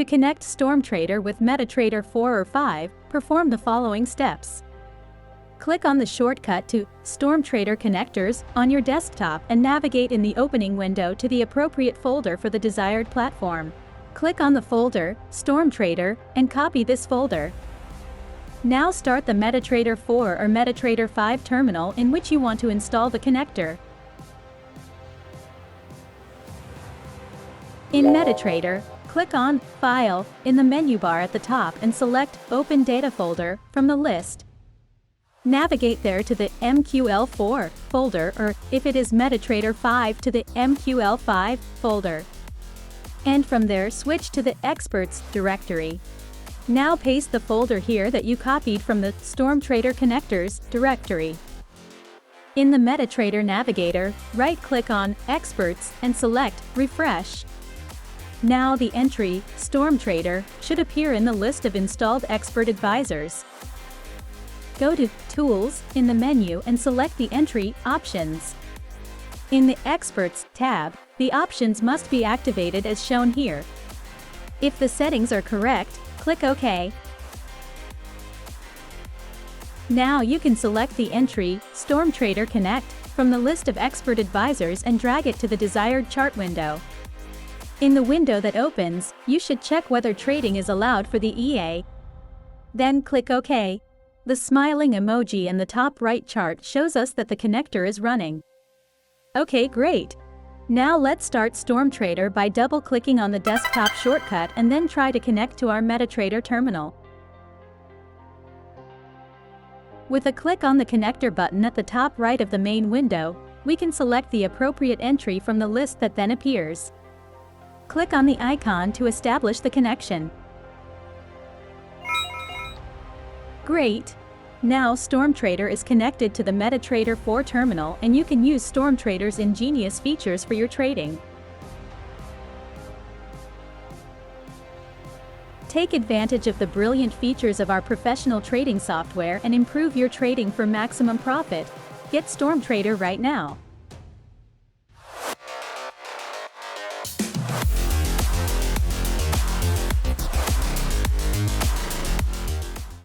To connect STORMTRADER with Metatrader 4 or 5, perform the following steps. Click on the shortcut to STORMTRADER Connectors on your desktop and navigate in the opening window to the appropriate folder for the desired platform. Click on the folder, STORMTRADER, and copy this folder. Now start the Metatrader 4 or Metatrader 5 terminal in which you want to install the connector. In Metatrader, click on File in the menu bar at the top and select Open Data Folder from the list. Navigate there to the MQL4 folder, or if it is Metatrader 5 to the MQL5 folder. And from there switch to the Experts directory. Now paste the folder here that you copied from the STORMTRADER Connectors directory. In the Metatrader Navigator, right-click on Experts and select Refresh. Now the entry, STORMTRADER, should appear in the list of installed expert advisors. Go to Tools in the menu and select the entry Options. In the Experts tab, the options must be activated as shown here. If the settings are correct, click OK. Now you can select the entry, STORMTRADER Connect, from the list of expert advisors and drag it to the desired chart window. In the window that opens, you should check whether trading is allowed for the EA. Then click OK. The smiling emoji in the top right chart shows us that the connector is running. Okay, great. Now let's start STORMTRADER by double-clicking on the desktop shortcut and then try to connect to our Metatrader terminal. With a click on the connector button at the top right of the main window, we can select the appropriate entry from the list that then appears. Click on the icon to establish the connection. Great! Now STORMTRADER is connected to the Metatrader 4 terminal and you can use STORMTRADER's ingenious features for your trading. Take advantage of the brilliant features of our professional trading software and improve your trading for maximum profit. Get STORMTRADER right now.